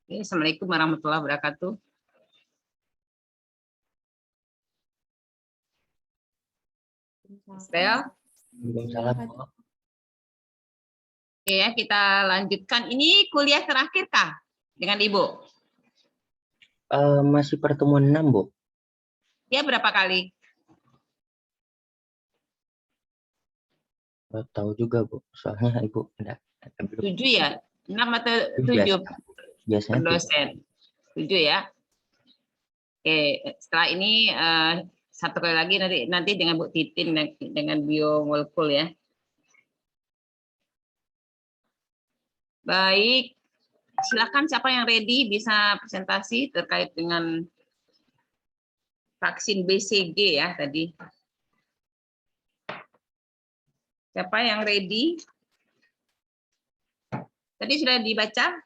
Assalamualaikum warahmatullahi wabarakatuh. Bel. Waalaikumsalam, Bu. Oke ya, kita lanjutkan. Ini kuliah terakhir kah dengan Ibu? Masih pertemuan 6, Bu. Ya, berapa kali? Tahu juga, Bu. Soalnya Ibu ada belum. 7 ya? 6 atau 7 Biasanya per dosen? 7 ya? Oke, setelah ini satu kali lagi nanti dengan Bu Titin dengan biomolekul ya. Baik, silakan siapa yang ready bisa presentasi terkait dengan vaksin BCG ya tadi. Siapa yang ready? Tadi sudah dibaca?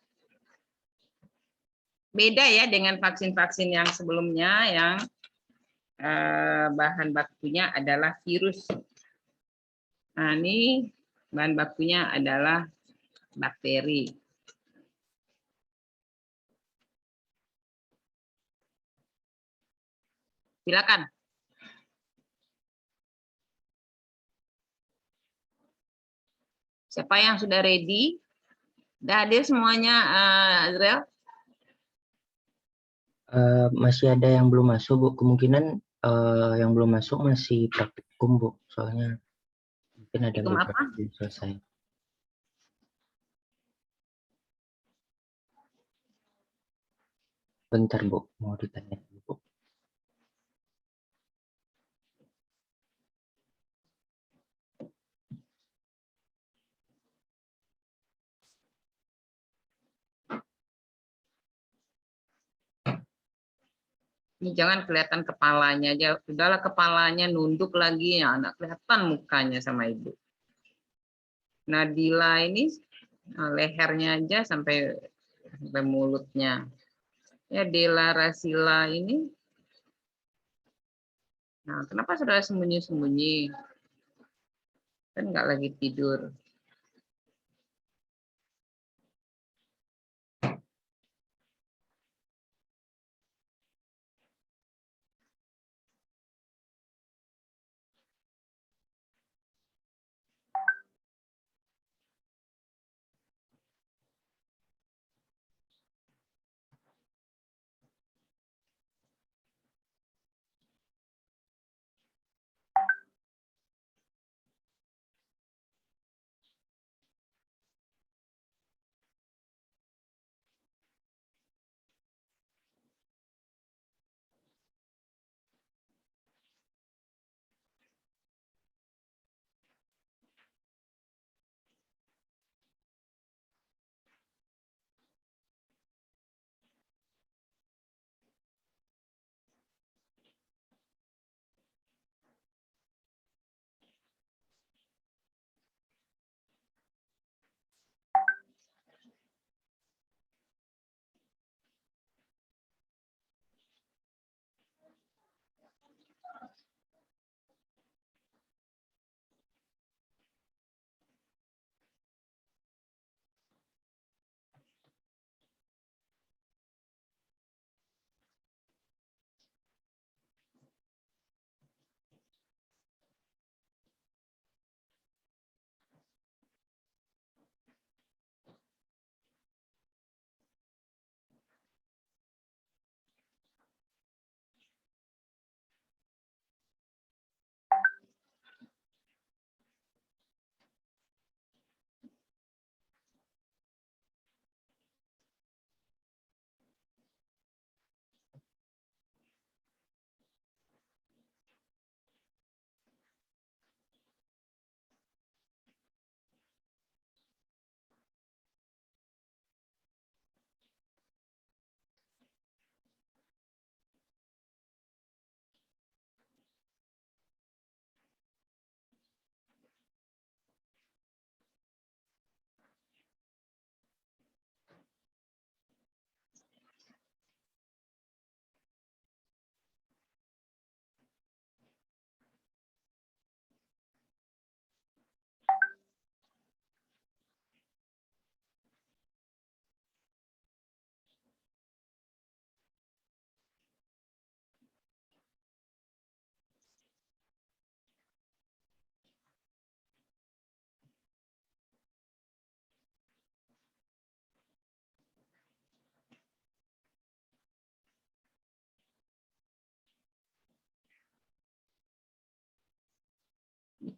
Beda ya dengan vaksin-vaksin yang sebelumnya yang bahan bakunya adalah virus. Nah, ini bahan bakunya adalah bakteri. Silakan. Siapa yang sudah ready? Sudah hadir semuanya, Azrael? Masih ada yang belum masuk, Bu. Kemungkinan yang belum masuk masih praktikum, Bu. Soalnya mungkin ada Praktikum beberapa apa? yang belum selesai. Bentar, Bu. Mau ditanya, Bu. Ini jangan kelihatan kepalanya aja. Sudahlah kepalanya nunduk lagi, ya anak kelihatan mukanya sama Ibu. Nadila ini lehernya aja sampai mulutnya. Ya, Dela Rasila ini. Nah, kenapa saudara sembunyi-sembunyi? Kan nggak lagi tidur.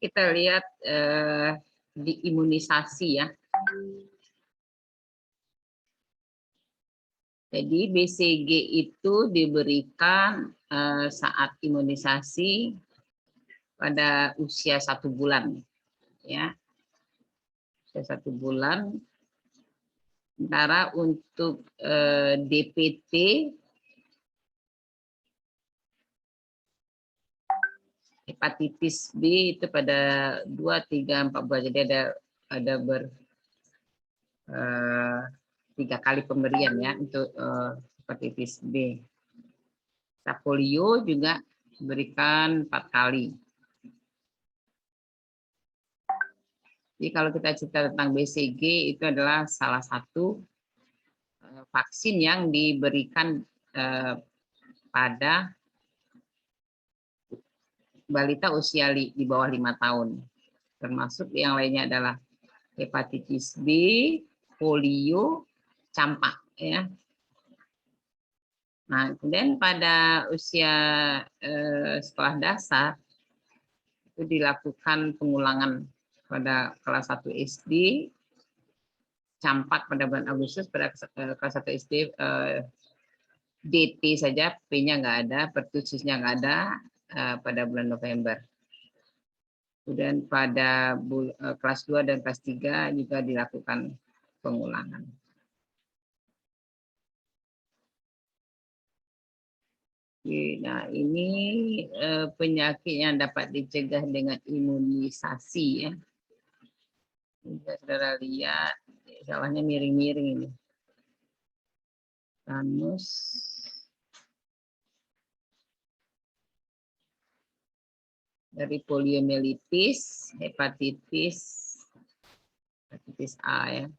kita lihat di imunisasi ya. Jadi BCG itu diberikan saat imunisasi pada usia 1 bulan, ya, usia 1 bulan. Sementara untuk DPT hepatitis B itu pada 2, 3, 4 bulan. Jadi ada 3 kali pemberian ya untuk hepatitis B. Polio juga diberikan 4 kali. Jadi kalau kita cerita tentang BCG itu adalah salah satu vaksin yang diberikan pada balita usia di bawah 5 tahun. Termasuk yang lainnya adalah hepatitis B, polio, campak ya. Nah, kemudian pada usia sekolah dasar itu dilakukan pengulangan pada kelas 1 SD, campak pada bulan Agustus, pada kelas 1 SD DT saja, P-nya nggak ada, pertusisnya nggak ada pada bulan November. Kemudian pada kelas 2 dan kelas 3 juga dilakukan pengulangan. Nah, ini penyakit yang dapat dicegah dengan imunisasi ya. Bisa saudara lihat, salahnya miring-miring ini. Tetanus, dari poliomielitis, hepatitis A ya.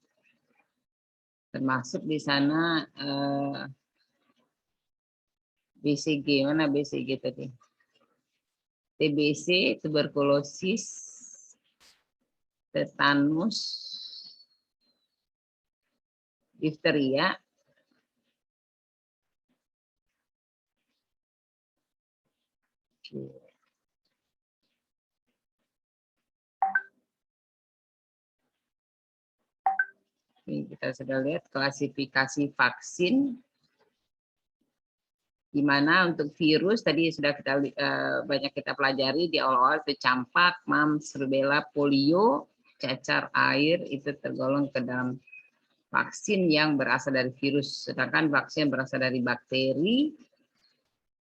Termasuk di sana BCG, mana BCG tadi? TBC, tuberkulosis, tetanus, difteria, ini kita sudah lihat klasifikasi vaksin, di mana untuk virus tadi sudah kita banyak kita pelajari di awal-awal, itu campak, mumps, rubella, polio, cacar air itu tergolong ke dalam vaksin yang berasal dari virus, sedangkan vaksin yang berasal dari bakteri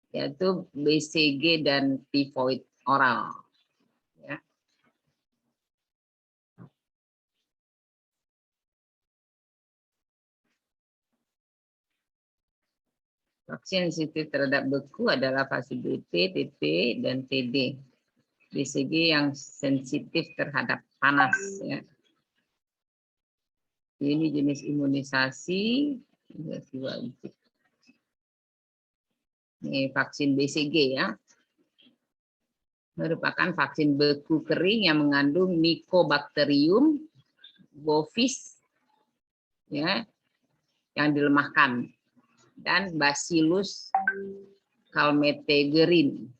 yaitu BCG dan tivoid oral. Ya. Vaksin sensitif terhadap beku adalah vaksin BT, TT, dan TD. BCG yang sensitif terhadap panas. Ya. Ini jenis imunisasi. Ini vaksin BCG ya. Merupakan vaksin beku kering yang mengandung Mycobacterium bovis ya, yang dilemahkan, dan Bacillus calmette-guerin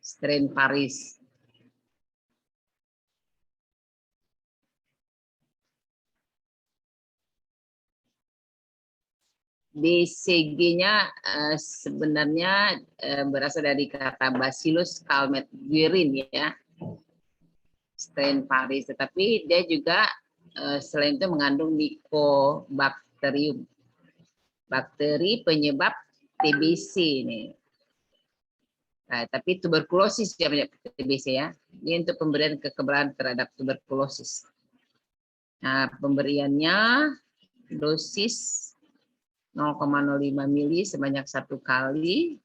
strain Paris. BCG-nya sebenarnya berasal dari kata Bacillus calmette-guerin ya, strain Paris, tetapi dia juga selain itu mengandung Mycobacterium, bakteri penyebab TBC ini. Nah, tapi tuberkulosis ya TBC ya. Ini untuk pemberian kekebalan terhadap tuberkulosis. Nah, pemberiannya dosis 0,05 mili sebanyak 1 kali,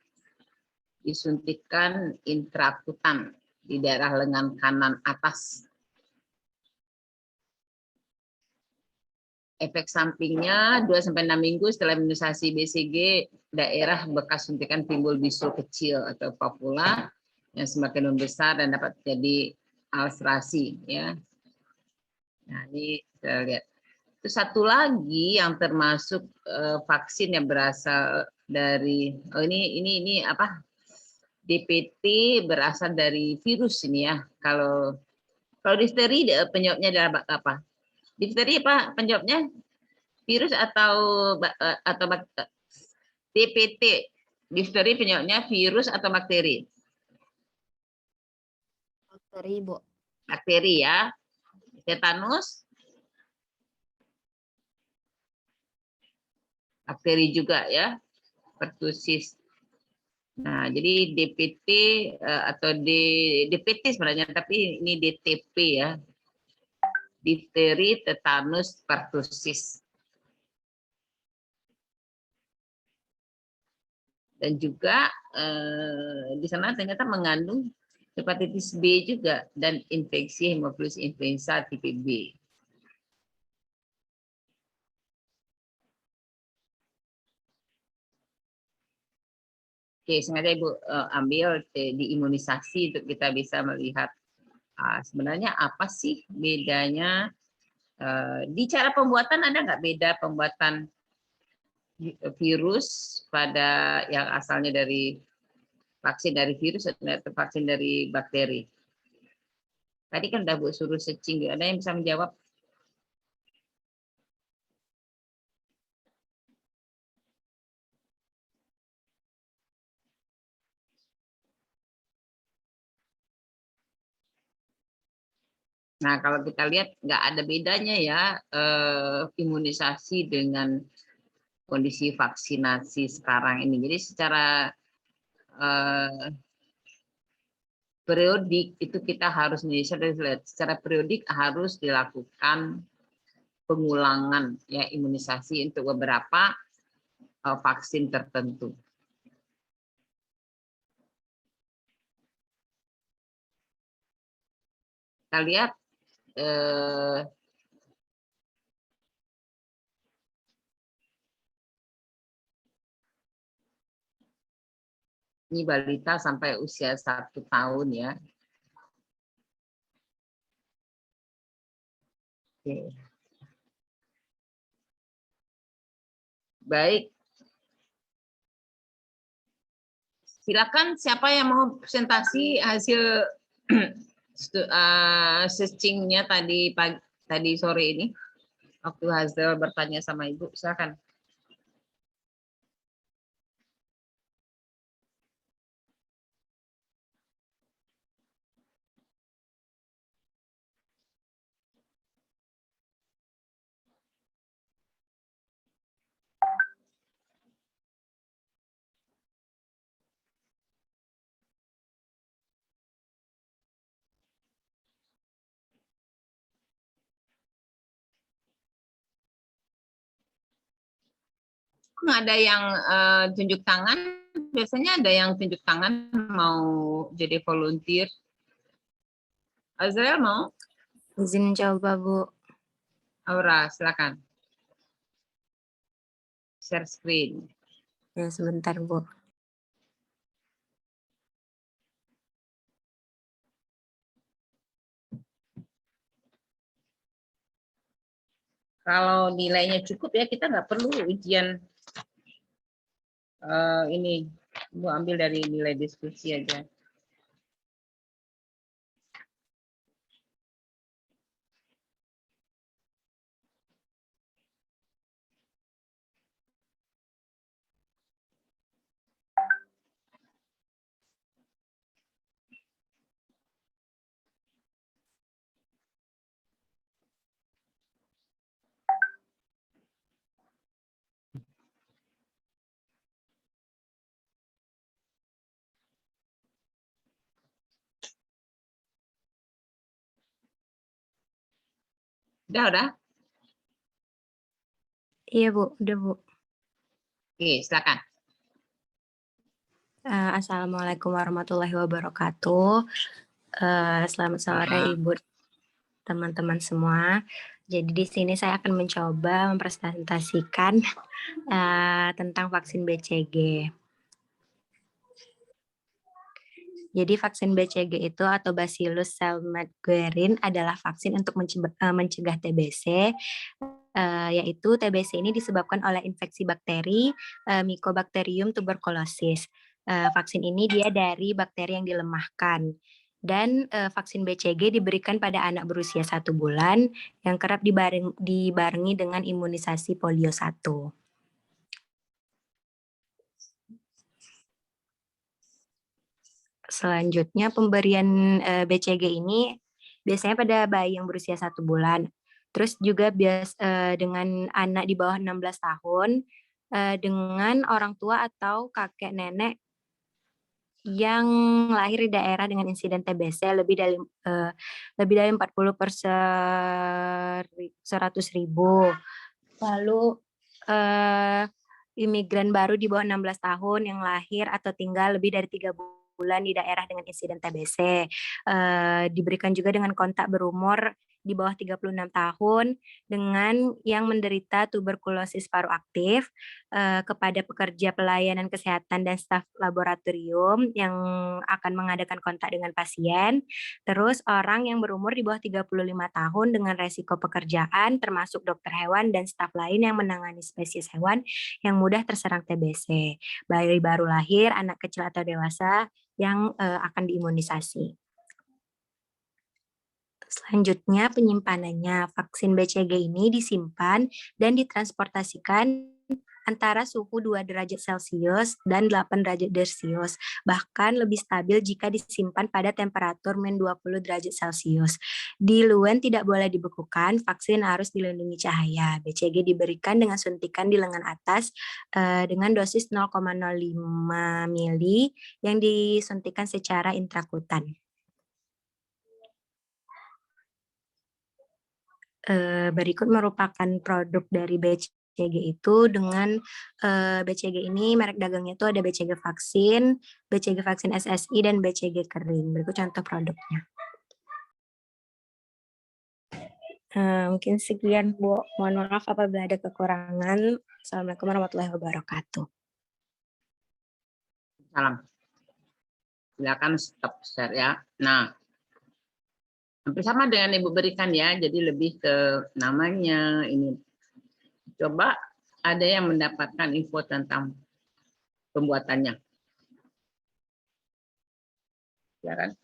disuntikkan intrakutan di daerah lengan kanan atas. Efek sampingnya 2-6 minggu setelah imunisasi BCG, daerah bekas suntikan timbul bisul kecil atau papula yang semakin membesar dan dapat jadi ulcerasi ya. Nah, ini kita lihat. Itu satu lagi yang termasuk vaksin yang berasal dari ini apa? DPT berasal dari virus ini ya. Kalau Kalau difteri penyebabnya adalah apa? Difteri apa penyebabnya? Virus atau DPT? Difteri penyebabnya virus atau bakteri? Bakteri, Bu. Bakteri ya. Tetanus? Bakteri juga ya. Pertusis. Nah, jadi DPT atau DPT sebenarnya, tapi ini DTP ya. Difteri, tetanus, pertusis. Dan juga di sana ternyata mengandung hepatitis B juga dan infeksi hemofilus influenza tipe B. Oke, sengaja Ibu ambil di imunisasi untuk kita bisa melihat sebenarnya apa sih bedanya di cara pembuatan, ada nggak beda pembuatan virus pada yang asalnya dari vaksin dari virus atau vaksin dari bakteri? Tadi kan udah Bu suruh searching, ada yang bisa menjawab? Nah, kalau kita lihat nggak ada bedanya ya imunisasi dengan kondisi vaksinasi sekarang ini. Jadi secara periodik itu kita harus secara periodik harus dilakukan pengulangan ya imunisasi untuk beberapa vaksin tertentu. Kita lihat ini balita sampai usia 1 tahun ya. Oke. Baik. Silakan siapa yang mau presentasi hasil searching-nya tadi sore ini. Waktu Hazel bertanya sama Ibu, silakan. Nggak ada yang tunjuk tangan, biasanya ada yang tunjuk tangan mau jadi volunteer. Azrael mau? Izin coba, Bu. Aura, silakan. Share screen. Ya, sebentar, Bu. Kalau nilainya cukup ya kita nggak perlu ujian ini. Ibu ambil dari nilai diskusi aja. Udah? Iya, Bu. Udah, Bu. Oke, silakan. Assalamualaikum warahmatullahi wabarakatuh. Selamat sore, Ibu, teman-teman semua. Jadi di sini saya akan mencoba mempresentasikan tentang vaksin BCG. Jadi vaksin BCG itu atau Bacillus Calmette-Guerin adalah vaksin untuk mencegah TBC, yaitu TBC ini disebabkan oleh infeksi bakteri Mycobacterium tuberculosis. Vaksin ini dia dari bakteri yang dilemahkan. Dan vaksin BCG diberikan pada anak berusia 1 bulan yang kerap dibarengi dengan imunisasi polio 1. Selanjutnya pemberian BCG ini biasanya pada bayi yang berusia 1 bulan. Terus juga dengan anak di bawah 16 tahun, dengan orang tua atau kakek nenek yang lahir di daerah dengan insiden TBC lebih dari 40 per 100.000. Lalu imigran baru di bawah 16 tahun yang lahir atau tinggal lebih dari 3 bulan di daerah dengan insiden TBC. Diberikan juga dengan kontak berumur di bawah 36 tahun dengan yang menderita tuberkulosis paru aktif, kepada pekerja pelayanan kesehatan dan staf laboratorium yang akan mengadakan kontak dengan pasien, terus orang yang berumur di bawah 35 tahun dengan resiko pekerjaan termasuk dokter hewan dan staf lain yang menangani spesies hewan yang mudah terserang TBC, bayi baru lahir, anak kecil atau dewasa yang akan diimunisasi. Selanjutnya penyimpanannya, vaksin BCG ini disimpan dan ditransportasikan antara suhu 2 derajat Celcius dan 8 derajat Celcius, bahkan lebih stabil jika disimpan pada temperatur -20 derajat Celcius. Diluent tidak boleh dibekukan, vaksin harus dilindungi cahaya. BCG diberikan dengan suntikan di lengan atas dengan dosis 0,05 mili yang disuntikan secara intrakutan. Berikut merupakan produk dari BCG itu dengan BCG ini merek dagangnya itu ada BCG vaksin SSI, dan BCG kering. Berikut contoh produknya. Mungkin sekian Bu, mohon maaf apabila ada kekurangan. Assalamualaikum warahmatullahi wabarakatuh. Salam. Silakan stop share ya. Nah, hampir sama dengan Ibu berikan ya, jadi lebih ke namanya ini. Coba ada yang mendapatkan info tentang pembuatannya. Ya kan?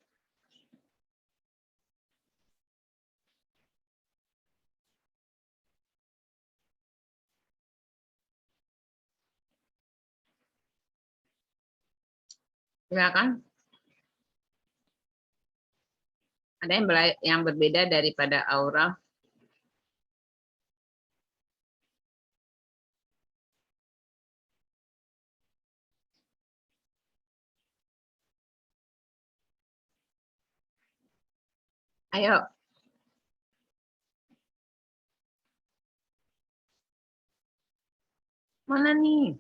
Silakan. Ada yang berbeda daripada Aura? Ayo. Mana nih?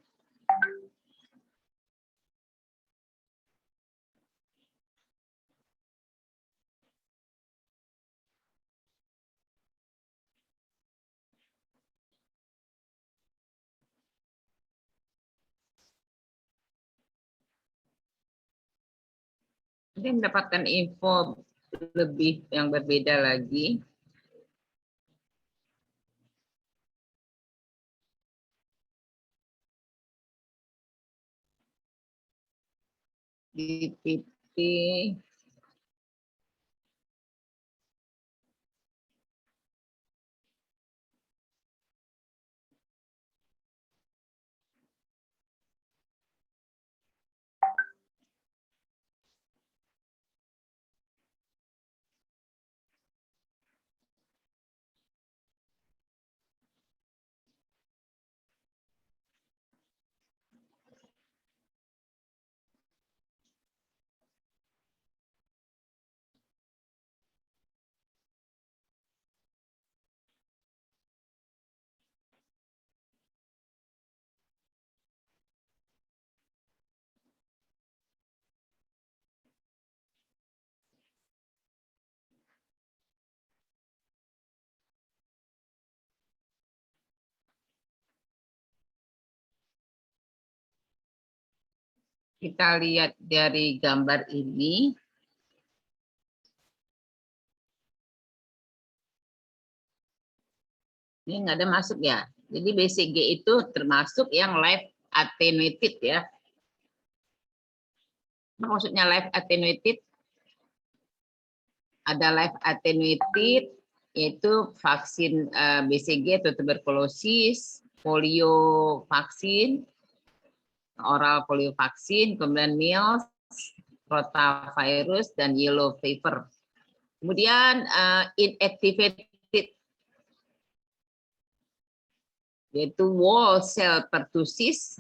Ada yang mendapatkan info lebih yang berbeda lagi. Di PT kita lihat dari gambar ini. Ini nggak ada masuk ya. Jadi BCG itu termasuk yang live attenuated ya. Maksudnya live attenuated? ada live attenuated, yaitu vaksin BCG atau tuberkulosis, polio vaksin, oral polio vaksin, kemudian measles, rotavirus, dan yellow fever. Kemudian inactivated, yaitu wall cell pertussis,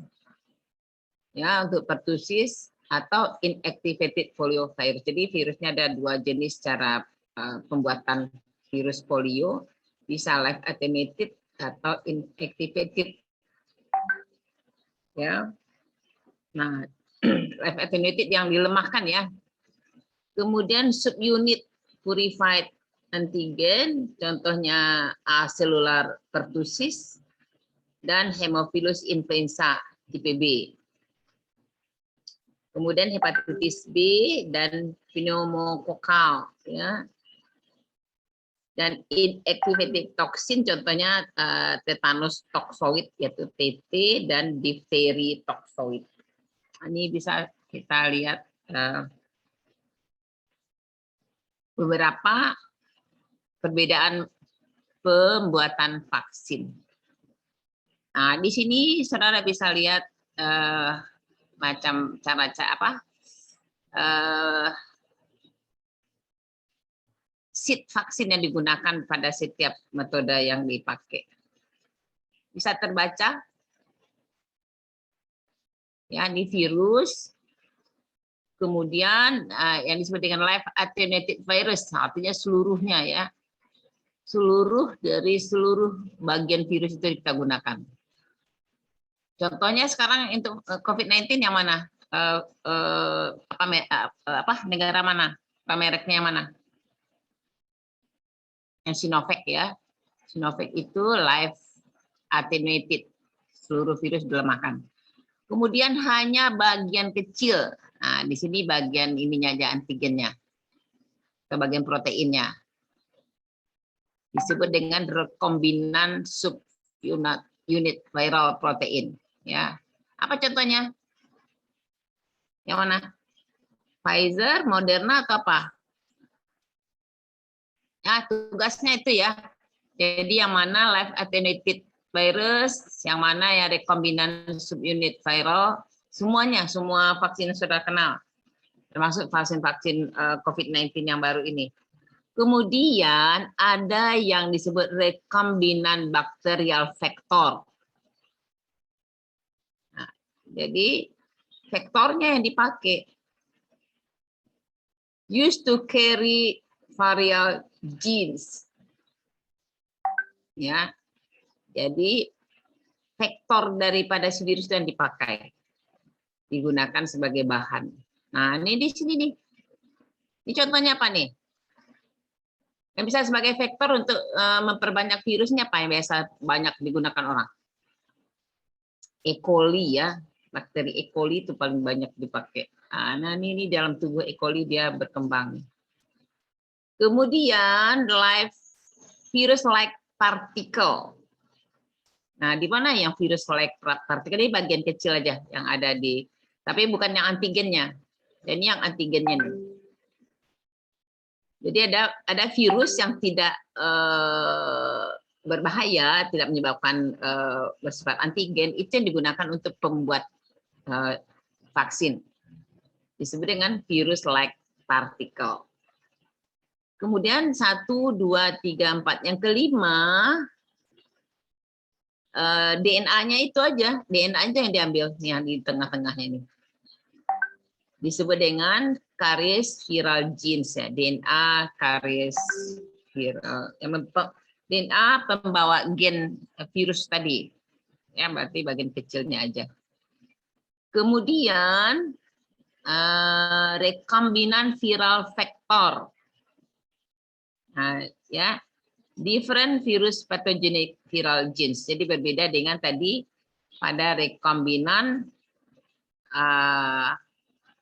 ya, untuk pertussis atau inactivated poliovirus. Jadi virusnya ada dua jenis cara pembuatan virus polio, bisa live attenuated atau inactivated. Ya. Nah, live attenuated yang dilemahkan ya. Kemudian subunit purified antigen, contohnya acellular pertussis dan Haemophilus influenza tipe B. Kemudian hepatitis B dan pneumokokal, ya. Dan inactivated toxin, contohnya tetanus toxoid, yaitu TT, dan difteri toxoid. Ini bisa kita lihat beberapa perbedaan pembuatan vaksin. Nah, di sini saudara bisa lihat macam cara sheet vaksin yang digunakan pada setiap metode yang dipakai. Bisa terbaca? Ya, ini virus. Kemudian yang disebut dengan live attenuated virus, artinya seluruhnya ya. Seluruh bagian virus itu kita gunakan. Contohnya sekarang untuk COVID-19 yang mana? Negara mana? Mereknya mana? Yang Sinovac ya. Sinovac itu live attenuated, seluruh virus dilemahkan. Kemudian hanya bagian kecil. Nah, di sini bagian ininya aja, antigennya. Atau bagian proteinnya. Disebut dengan rekombinan subunit viral protein. Ya, apa contohnya? Yang mana? Pfizer, Moderna, atau apa? Ya, tugasnya itu ya. Jadi yang mana live attenuated virus, yang mana ya rekombinan subunit viral, semuanya, semua vaksin sudah kenal, termasuk vaksin-vaksin COVID-19 yang baru ini. Kemudian ada yang disebut rekombinan bakterial vektor. Nah, jadi vektornya yang dipakai used to carry viral genes. Ya. Jadi vektor daripada si virus yang dipakai, digunakan sebagai bahan. Nah, ini di sini nih. Ini contohnya apa nih? Yang bisa sebagai vektor untuk memperbanyak virusnya apa yang biasa banyak digunakan orang? E. coli ya, bakteri E. coli itu paling banyak dipakai. Nah, ini dalam tubuh E. coli dia berkembang. Kemudian live virus-like particle. Nah, di mana yang virus-like particle ini bagian kecil aja yang ada di, tapi bukan yang antigennya. Dan ini yang antigennya nih. Jadi ada virus yang tidak berbahaya, tidak menyebabkan bersifat antigen, itu yang digunakan untuk pembuat vaksin. Disebut dengan virus-like particle. Kemudian 1, 2, 3, 4. Yang kelima, DNA-nya itu aja. DNA aja yang diambil yang di tengah-tengahnya ini. Disebut dengan carriers viral genes ya. DNA carriers viral. DNA pembawa gen virus tadi. Ya, berarti bagian kecilnya aja. Kemudian rekombinan viral vektor. Nah, ya, different virus pathogenic viral genes. Jadi berbeda dengan tadi pada rekombinan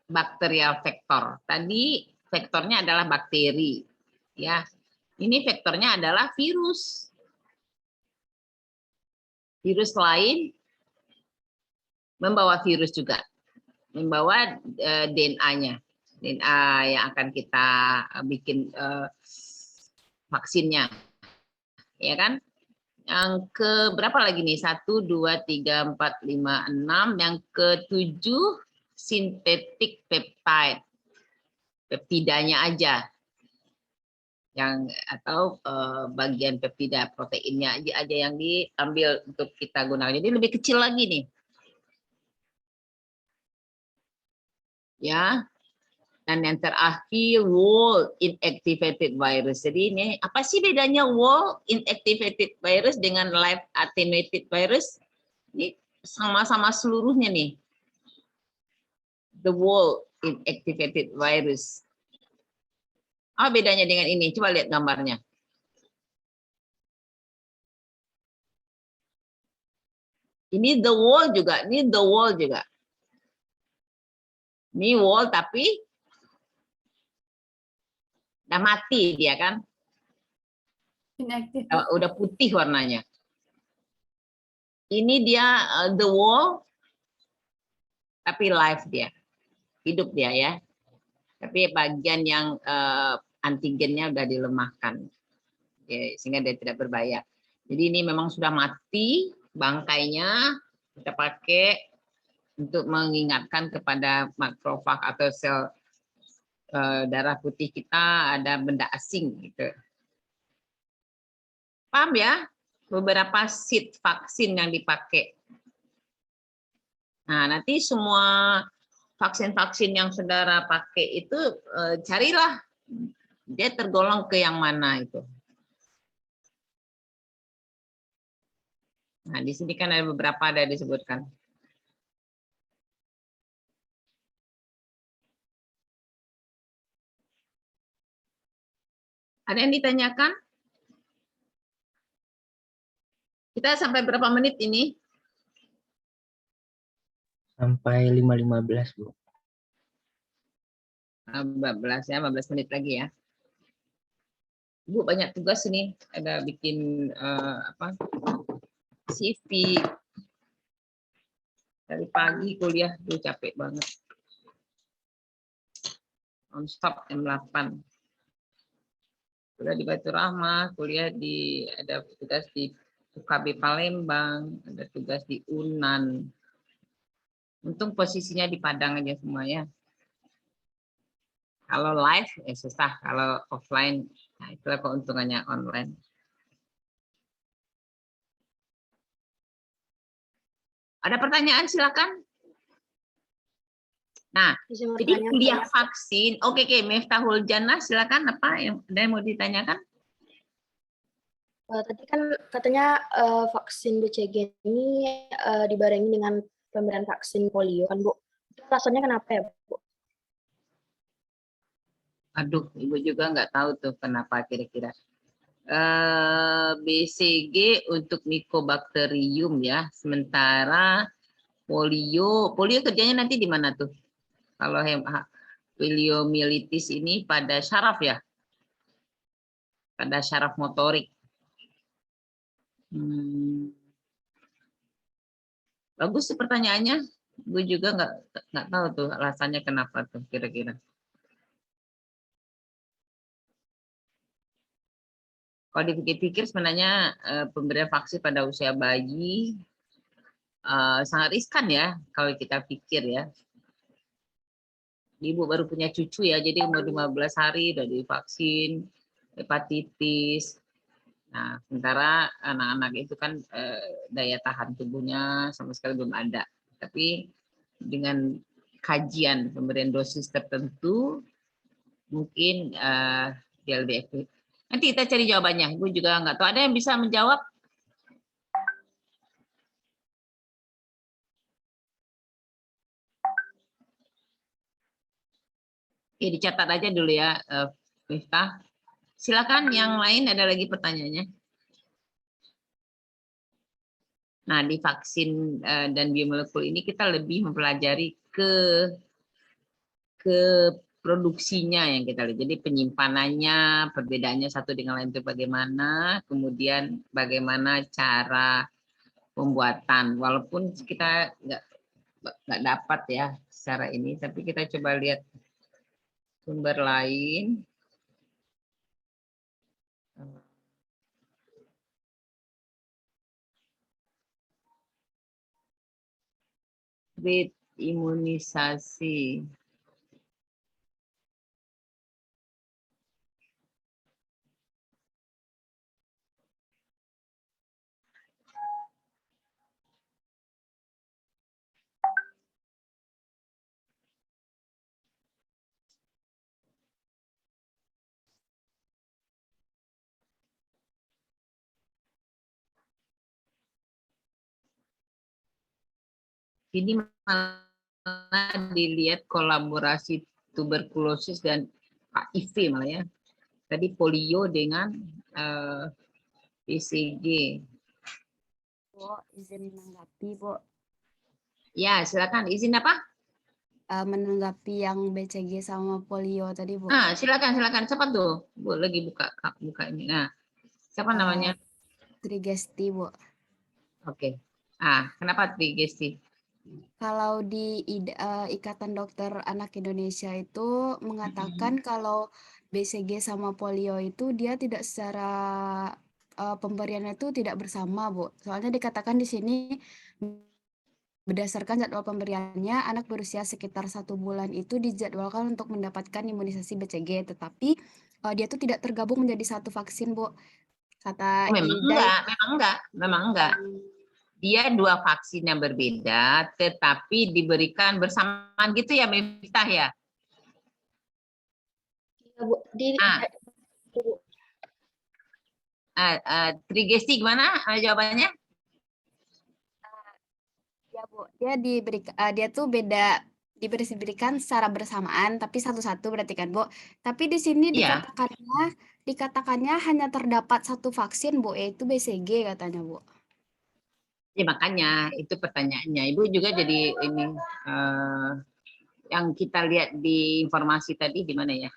bakterial vektor. Tadi vektornya adalah bakteri, ya. Ini vektornya adalah virus. Virus lain membawa virus juga, membawa DNA-nya. Ini, yang akan kita bikin vaksinnya, ya kan? Yang ke berapa lagi nih? 1, 2, 3, 4, 5, 6. Yang ke-7 sintetik peptide. Peptidanya aja. Yang atau bagian peptida proteinnya aja yang diambil untuk kita gunakan. Jadi lebih kecil lagi nih. Ya. Dan yang terakhir wall inactivated virus. Jadi ini apa sih bedanya wall inactivated virus dengan live attenuated virus? Ini sama-sama seluruhnya nih. The wall inactivated virus. Apa bedanya dengan ini? Coba lihat gambarnya. Ini the wall juga, ini the wall juga. Ini wall tapi udah mati dia kan. Inactive. Udah putih warnanya. Ini dia the wall tapi live dia. Hidup dia ya. Tapi bagian yang antigennya udah dilemahkan. Ya, sehingga dia tidak berbahaya. Jadi ini memang sudah mati bangkainya, kita pakai untuk mengingatkan kepada makrofag atau sel darah putih kita ada benda asing gitu. Paham ya? Beberapa seed vaksin yang dipakai. Nah, nanti semua vaksin-vaksin yang saudara pakai itu carilah dia tergolong ke yang mana itu. Nah, di sini kan ada beberapa ada disebutkan. Ada yang ditanyakan? Kita sampai berapa menit ini? Sampai 5.15, Bu. 15 ya, 15 menit lagi ya. Ibu banyak tugas ini, ada bikin CV. Dari pagi kuliah, capek banget. Non-stop jam 8. Kuliah di Batu Rahmah, kuliah ada tugas di UKB Palembang, ada tugas di UNAN. Untung posisinya di Padang aja semua ya. Kalau live ya susah, kalau offline, nah itulah keuntungannya online. Ada pertanyaan silakan. Nah, jadi kuliah vaksin. Oke, Miftahul Jannah silakan, apa yang ada yang mau ditanyakan? Tadi kan katanya vaksin BCG ini dibarengi dengan pemberian vaksin polio kan, Bu. Itu alasannya kenapa ya, Bu? Aduh, Ibu juga nggak tahu tuh kenapa kira-kira. BCG untuk Mycobacterium ya, sementara polio kerjanya nanti di mana tuh? Kalau poliomyelitis ini pada syaraf ya, pada syaraf motorik. Bagus sih pertanyaannya. Gue juga nggak tahu tuh alasannya kenapa tuh kira-kira. Kalau dipikir-pikir sebenarnya pemberian vaksin pada usia bayi sangat riskan ya kalau kita pikir ya. Ibu baru punya cucu ya, jadi umur 15 hari udah divaksin hepatitis. Nah, sementara anak-anak itu kan daya tahan tubuhnya sama sekali belum ada. Tapi dengan kajian pemberian dosis tertentu, mungkin dia lebih efektif. Nanti kita cari jawabannya. Gue juga nggak tahu. Ada yang bisa menjawab? Oke, dicatat aja dulu ya, Miftah. Silakan yang lain, ada lagi pertanyaannya. Nah, di vaksin dan biomolekul ini kita lebih mempelajari ke produksinya yang kita lihat. Jadi penyimpanannya, perbedaannya satu dengan lain itu bagaimana, kemudian bagaimana cara pembuatan. Walaupun kita nggak dapat ya secara ini, tapi kita coba lihat Sumber lain. Rate imunisasi. Ini malah dilihat kolaborasi tuberkulosis dan HIV malah ya. Tadi polio dengan BCG. Bu, izin menanggapi, Bu. Ya, silakan. Izin apa? Menanggapi yang BCG sama polio tadi, Bu. Ah, silakan. Cepat tuh. Bu lagi buka ini. Nah, siapa namanya? Trigesti, Bu. Oke. Ah, kenapa Trigesti? Kalau di Ikatan Dokter Anak Indonesia itu mengatakan kalau BCG sama polio itu dia tidak secara pemberiannya itu tidak bersama, Bu. Soalnya dikatakan di sini berdasarkan jadwal pemberiannya, anak berusia sekitar 1 bulan itu dijadwalkan untuk mendapatkan imunisasi BCG, tetapi dia tuh tidak tergabung menjadi satu vaksin, Bu. Kata Memang enggak. Dia 2 vaksin yang berbeda, tetapi diberikan bersamaan gitu ya, Miftah ya? Iya, Bu. Trigesti gimana jawabannya? Ya, Bu. Dia tuh diberikan secara bersamaan tapi satu-satu berarti kan, Bu. Tapi di sini Iya. dikatakannya hanya terdapat satu vaksin, Bu, yaitu BCG katanya, Bu. Ya makanya itu pertanyaannya. Ibu juga jadi ini yang kita lihat di informasi tadi di mana ya?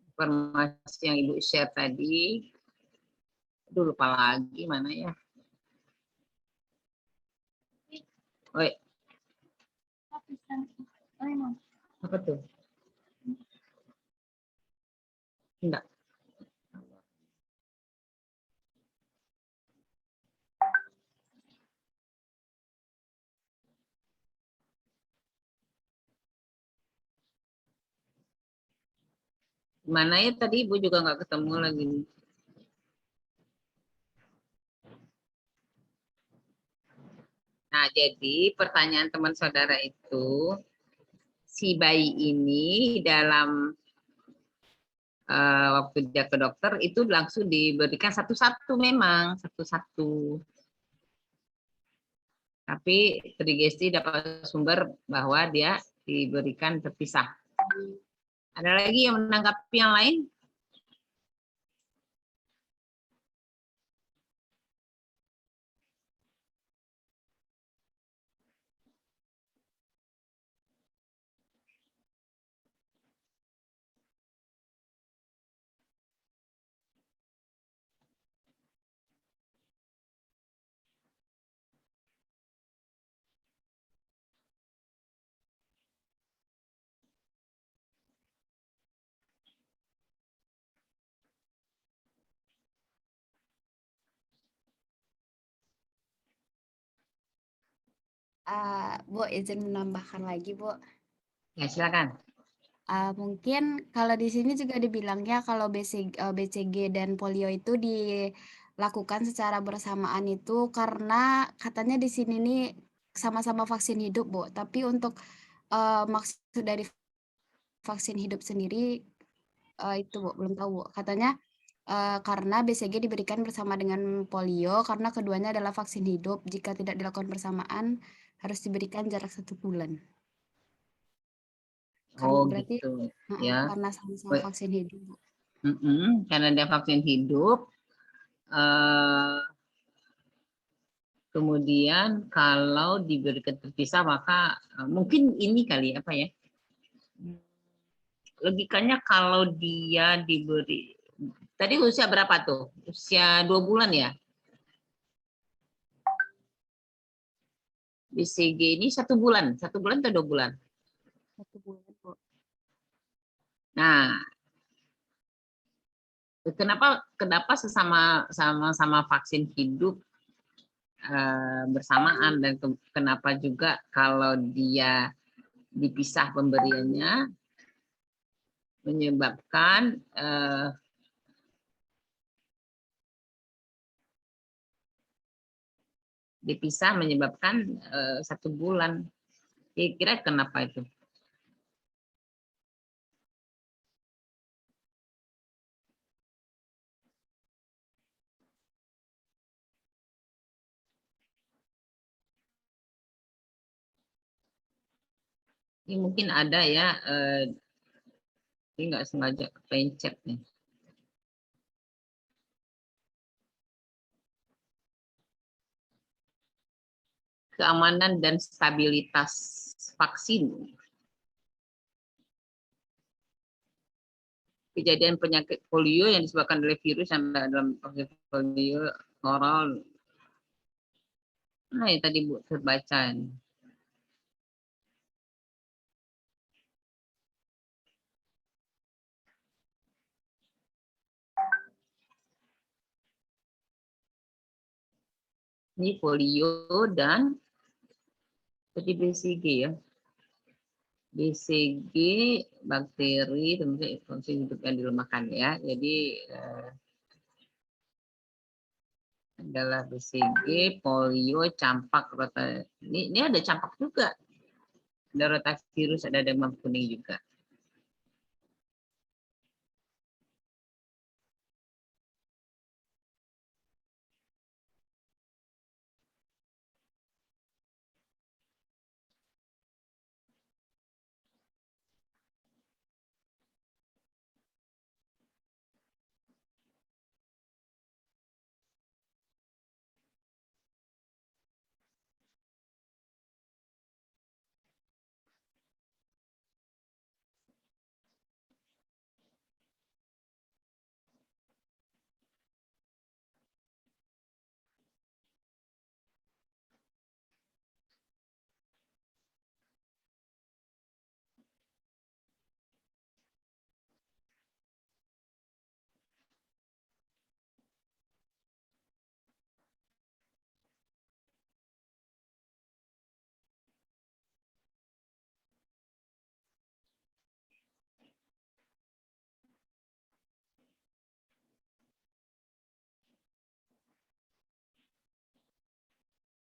Informasi yang Ibu share tadi. Aduh, lupa lagi mana ya? Oi. Apa tuh? Enggak. Mana ya tadi Ibu juga nggak ketemu lagi. Nah, jadi pertanyaan teman saudara itu, si bayi ini dalam waktu dia ke dokter itu langsung diberikan satu-satu memang, satu-satu. Tapi Trigesti dapat sumber bahwa dia diberikan terpisah. Ada lagi yang menanggapi yang lain? Bu, izin menambahkan lagi, Bu. Ya, silakan. Mungkin kalau di sini juga dibilangnya kalau BCG dan polio itu dilakukan secara bersamaan itu karena katanya di sini nih sama-sama vaksin hidup, Bu. Tapi untuk maksud dari vaksin hidup sendiri itu, Bu, belum tahu, Bu. Katanya karena BCG diberikan bersama dengan polio karena keduanya adalah vaksin hidup. Jika tidak dilakukan bersamaan harus diberikan jarak 1 bulan. Oh Berarti gitu ya. karena sama-sama vaksin hidup, Bu. Karena dia vaksin hidup, kemudian kalau diberikan terpisah maka mungkin ini kali apa ya? Logikanya kalau dia diberi, tadi usia berapa tuh? Usia 2 bulan ya? BCG ini 1 bulan atau 2 bulan? 1 bulan, Bu. Nah, kenapa sama vaksin hidup bersamaan, dan kenapa juga kalau dia dipisah pemberiannya menyebabkan dipisah menyebabkan 1 bulan. Kira-kira kenapa itu? Ini mungkin ada ya, ini nggak sengaja kepencet nih. Keamanan dan stabilitas vaksin. Kejadian penyakit polio yang disebabkan oleh virus yang ada dalam vaksin polio oral. Nah, yang tadi Bu terbaca ini. Ini polio dan tadi BCG ya. BCG bakteri tentu fungsi hidup yang dilemahkan ya. Jadi adalah BCG, polio, campak, rota. Ini ada campak juga. Ada rotavirus, ada demam kuning juga.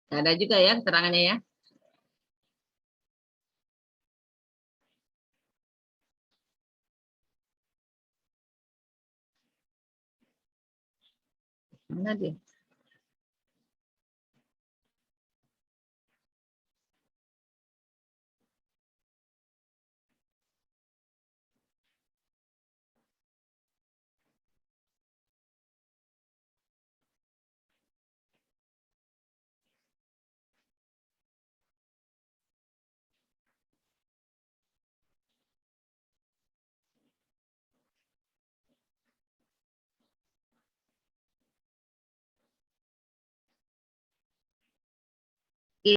Ada juga ya keterangannya ya. Mana dia?